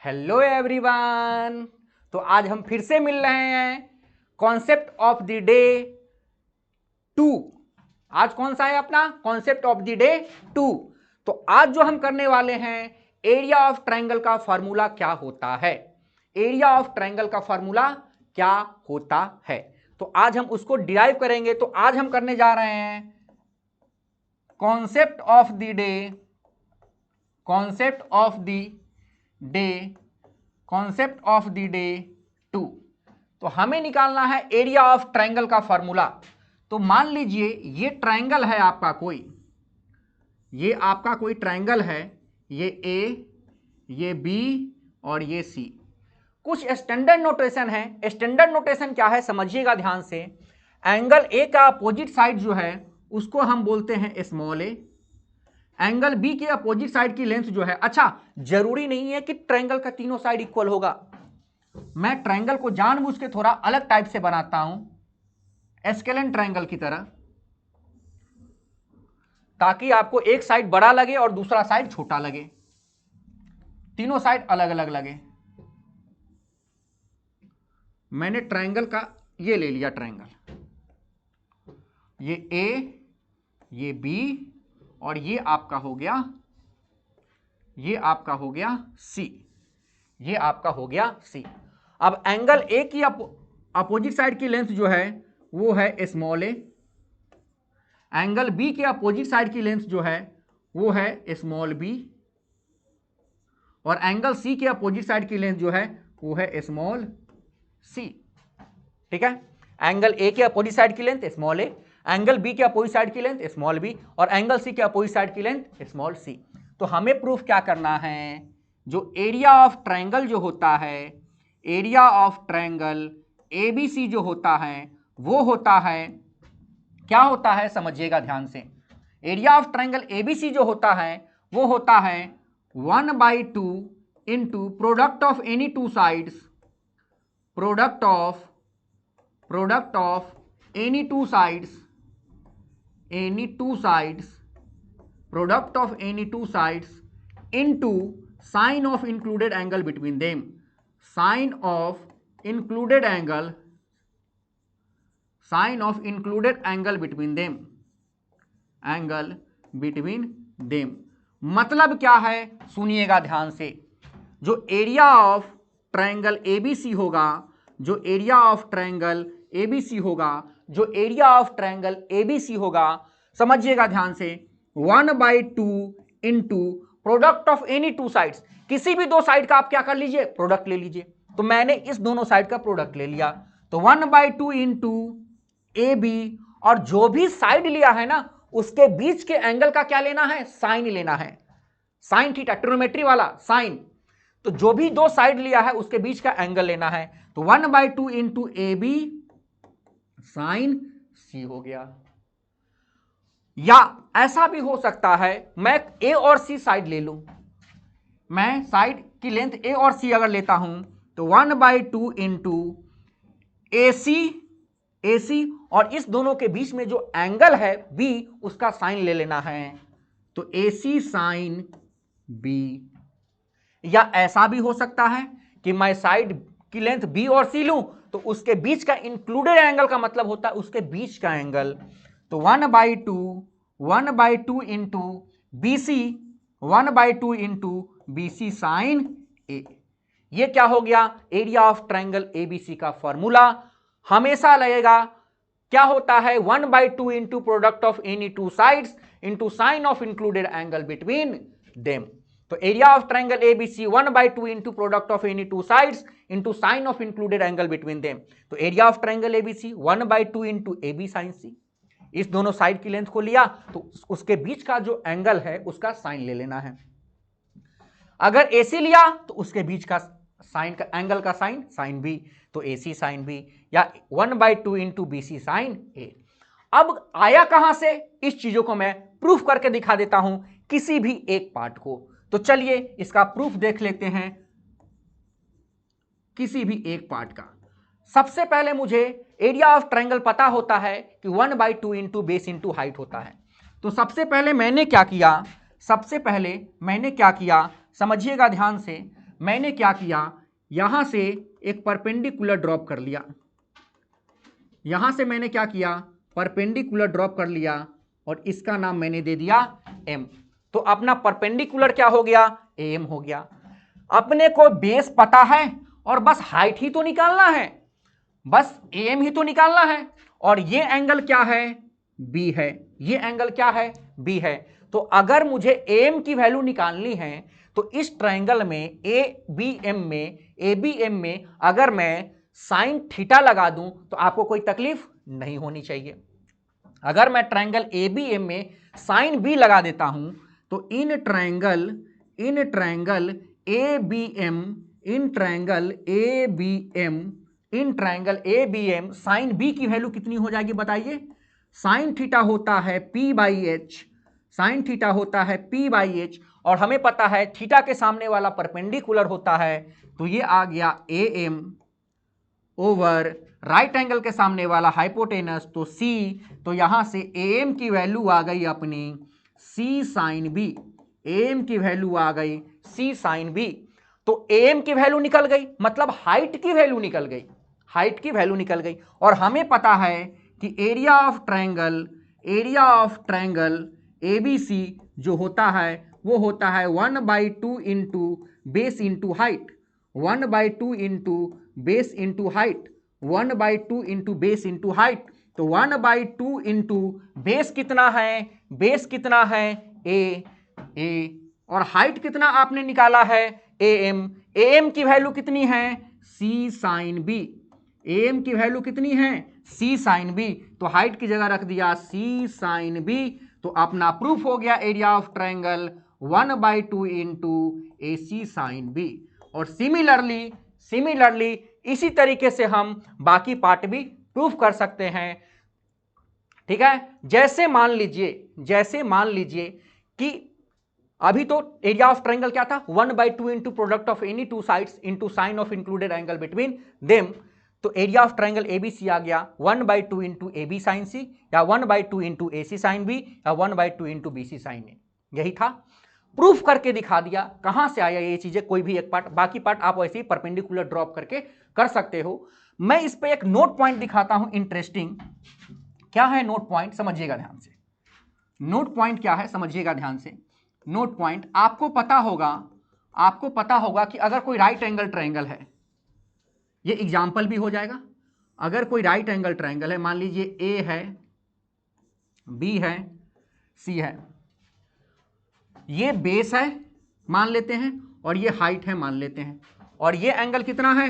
Hello everyone. तो आज हम फिर से मिल रहे हैं कॉन्सेप्ट ऑफ द डे 2। आज कौन सा है अपना कॉन्सेप्ट ऑफ द डे 2। तो आज जो हम करने वाले हैं एरिया ऑफ ट्रायंगल का फॉर्मूला क्या होता है। एरिया ऑफ ट्रायंगल का फॉर्मूला क्या होता है, तो आज हम उसको डिराइव करेंगे। तो आज हम करने जा रहे हैं concept of the day, concept of the day, concept of the day 2। तो हमें निकालना है एरिया ऑफ ट्रायंगल का फॉर्मूला। तो मान लीजिए ये ट्रायंगल है आपका कोई, ये आपका कोई ट्रायंगल है, ये ए, ये बी और ये सी। कुछ स्टैंडर्ड नोटेशन है। स्टैंडर्ड नोटेशन क्या है समझिएगा ध्यान से। एंगल ए का अपोजिट साइड जो है उसको हम बोलते हैं स्मॉल ए। एंगल बी के अपोजिट साइड की लेंथ जो है, अच्छा जरूरी नहीं है कि ट्रायंगल का तीनों साइड इक्वल होगा। मैं ट्रायंगल को जानबूझ के थोड़ा अलग टाइप से बनाता हूं, स्केलेन ट्रायंगल की तरह, ताकि आपको एक साइड बड़ा लगे और दूसरा साइड छोटा लगे, तीनों साइड अलग अलग लगे। मैंने ट्रायंगल का ये ले लिया ट्रायंगल, ये ए, ये बी और ये आपका हो गया, ये आपका हो गया सी, ये आपका हो गया सी। अब एंगल ए की अपोजिट साइड की लेंथ जो है वो है स्मॉल ए। एंगल बी के अपोजिट साइड की लेंथ जो है वो है स्मॉल बी। और एंगल सी के अपोजिट साइड की लेंथ जो है वो है स्मॉल सी। ठीक है, एंगल ए के अपोजिट साइड की लेंथ स्मॉल ए, एंगल बी के अपोजिट साइड की लेंथ स्मॉल बी और एंगल सी के अपोजिट साइड की लेंथ स्मॉल सी। तो हमें प्रूफ क्या करना है, जो एरिया ऑफ ट्रायंगल जो होता है, एरिया ऑफ ट्रायंगल एबीसी जो होता है वो होता है, क्या होता है समझिएगा ध्यान से। एरिया ऑफ ट्रायंगल एबीसी जो होता है वो होता है 1/2 into product of any two sides, product of any two sides, any two sides, product of any two sides into sine of included angle between them, sine of included angle, sine of included angle between them, angle between them. मतलब क्या है सुनिएगा ध्यान से। जो area of triangle ABC होगा, जो area of triangle ABC होगा, जो एरिया ऑफ ट्रायंगल एबीसी होगा, समझिएगा ध्यान से, 1/2 into product of any two sides. किसी भी दो साइड का आप क्या कर लीजिए, प्रोडक्ट ले लीजिए। तो मैंने इस दोनों साइड का प्रोडक्ट ले लिया, तो 1/2 इंटू ए बी, और जो भी साइड लिया है ना उसके बीच के एंगल का क्या लेना है, साइन लेना है, साइन थीटा, ट्रिग्नोमेट्री वाला साइन। तो जो भी दो साइड लिया है उसके बीच का एंगल लेना है। तो 1/2 इंटू ए बी साइन सी हो गया। या ऐसा भी हो सकता है मैं ए और सी साइड ले लूं, मैं साइड की लेंथ ए और सी अगर लेता हूं तो 1/2 इंटू ए सी, और इस दोनों के बीच में जो एंगल है बी उसका साइन ले लेना है, तो ए सी साइन बी। या ऐसा भी हो सकता है कि मैं साइड की लेंथ बी और सी लूं तो उसके बीच का इंक्लूडेड एंगल का मतलब होता है उसके बीच का एंगल। तो 1/2 into B C, 1/2 into B C sine A. ये क्या हो गया, एरिया ऑफ ट्रायंगल एबीसी का फॉर्मूला हमेशा लगेगा। क्या होता है, 1/2 into product of any two sides into sine of included angle between them. तो area of triangle ABC 1/2 into product of any two sides into sine of included angle between them. तो area of triangle ABC 1/2 into A B sign सी। इस दोनों side की length को लिया तो उसके बीच का जो एंगल है उसका साइन ले लेना है। अगर एसी लिया तो उसके बीच का साइन का एंगल का साइन साइन बी, तो एसी साइन बी, या 1/2 इंटू बी सी साइन ए। अब आया कहां से, इस चीजों को मैं प्रूफ करके दिखा देता हूं किसी भी एक पार्ट को। तो चलिए इसका प्रूफ देख लेते हैं किसी भी एक पार्ट का। सबसे पहले मुझे एरिया ऑफ ट्रायंगल पता होता है कि 1/2 इंटू बेस इंटू हाइट होता है। तो सबसे पहले मैंने क्या किया, समझिएगा ध्यान से। मैंने क्या किया, यहां से एक परपेंडिकुलर ड्रॉप कर लिया, यहां से मैंने क्या किया, परपेंडिकुलर ड्रॉप कर लिया और इसका नाम मैंने दे दिया m। तो अपना परपेंडिकुलर क्या हो गया, am हो गया। अपने को बेस पता है और बस हाइट ही तो निकालना है, बस am ही तो निकालना है। और ये एंगल क्या है, b है, ये एंगल क्या है, b है। तो अगर मुझे am की वैल्यू निकालनी है तो इस ट्रायंगल में ABM में अगर मैं साइन थीटा लगा दूं तो आपको कोई तकलीफ नहीं होनी चाहिए। अगर मैं ट्रायंगल ABM में साइन B लगा देता हूं तो in triangle ABM sine B की वैल्यू कितनी हो जाएगी बताइए। साइन थीटा होता है P by H, sine theta होता है P बाई एच, और हमें पता है थीटा के सामने वाला परपेंडिकुलर होता है, तो ये आ गया AM ओवर राइट एंगल के सामने वाला हाइपोटेनस तो C, तो यहां से AM की वैल्यू आ गई अपनी C साइन B, AM की वैल्यू आ गई C साइन B। तो AM की वैल्यू निकल गई, मतलब हाइट की वैल्यू निकल गई, हाइट की वैल्यू निकल गई। और हमें पता है कि एरिया ऑफ ट्रायंगल ABC जो होता है वो होता है 1/2 into base into height, 1/2 into base into height, 1/2 into base into height. तो 1/2 इंटू बेस कितना है, बेस कितना है a, और हाइट कितना आपने निकाला है AM की वैल्यू कितनी है C साइन B, AM की वैल्यू कितनी है C साइन B, तो हाइट की जगह रख दिया C साइन B। तो अपना प्रूफ हो गया area of triangle 1/2 into AC sine B। और सिमिलरली इसी तरीके से हम बाकी पार्ट भी प्रूफ कर सकते हैं, ठीक है। जैसे मान लीजिए कि अभी तो एरिया ऑफ ट्रायंगल क्या था 1/2 into product of any two sides into sine of included angle between them. तो एरिया ऑफ ट्रायंगल ABC आ गया 1/2 इंटू AB साइन C, या 1/2 इंटू AC साइन B, या 1/2 इंटू BC साइन A। यही था, proof करके दिखा दिया। कहां से आया ये चीजें, कोई भी एक पार्ट, बाकी पार्ट आप वैसे ही परपेंडिकुलर ड्रॉप करके कर सकते हो। मैं इस पे एक नोट पॉइंट दिखाता हूं इंटरेस्टिंग। क्या है नोट पॉइंट, समझिएगा ध्यान से। नोट पॉइंट क्या है समझिएगा ध्यान से। नोट पॉइंट आपको पता होगा कि अगर कोई राइट एंगल ट्रायंगल है, ये एग्जांपल भी हो जाएगा। अगर कोई राइट एंगल ट्रायंगल है, मान लीजिए A है, B है, C है, ये बेस है मान लेते हैं और ये हाइट है मान लेते हैं, और ये एंगल कितना है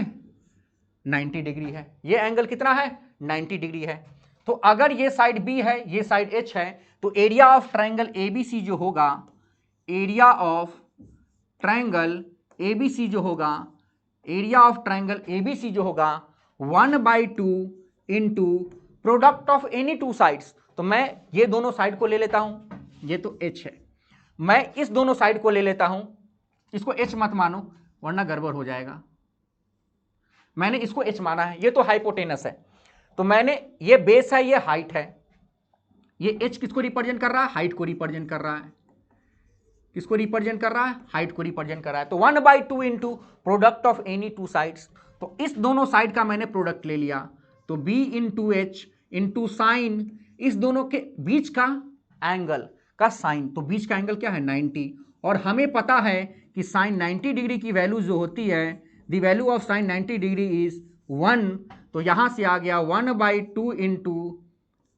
90 डिग्री है, ये एंगल कितना है 90 डिग्री है। तो अगर ये साइड B है, ये साइड H है, तो एरिया ऑफ ट्रायंगल ABC जो होगा, एरिया ऑफ ट्रायंगल ABC जो होगा, एरिया ऑफ ट्रायंगल ABC जो होगा 1/2 into product of any two sides. तो मैं ये दोनों साइड को ले लेता हूं, ये तो H है, मैं इस दोनों साइड को ले लेता हूं, इसको H मत मानो वरना गड़बड़ हो जाएगा। मैंने इसको H माना है, ये तो हाइपोटेनस है, तो मैंने ये बेस है, ये हाइट है, ये H किसको रिप्रेजेंट कर रहा है, हाइट को रिप्रेजेंट कर रहा है। किसको रिप्रेजेंट कर रहा है, हाइट को रिप्रेजेंट कर रहा है। तो 1/2 into product of any two sides, तो इस दोनों साइड का मैंने प्रोडक्ट ले लिया, तो B into H into sine, इस दोनों के बीच का एंगल का साइन, तो बीच का एंगल क्या है 90, और हमें पता है कि साइन 90 डिग्री की वैल्यू जो होती है, the value of sine 90 degree is 1। तो यहां से आ गया 1/2 into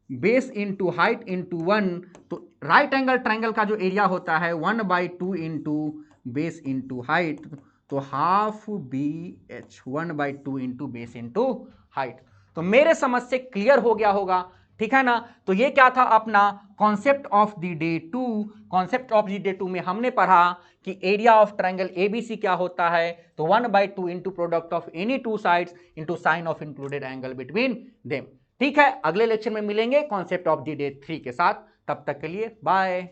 base into height into 1। तो राइट एंगल ट्रायंगल का जो एरिया होता है 1/2 इंटू बेस इंटू हाइट, तो half BH 1/2 into base into height. तो मेरे समझ से क्लियर हो गया होगा, ठीक है ना। तो ये क्या था अपना concept of the day 2। Concept of the day 2 में हमने पढ़ा कि एरिया ऑफ ट्रायंगल ABC क्या होता है, तो 1/2 into product of any two sides into sine of included angle between them. ठीक है, अगले लेक्चर में मिलेंगे कॉन्सेप्ट ऑफ द डे 3 के साथ। तब तक के लिए बाय।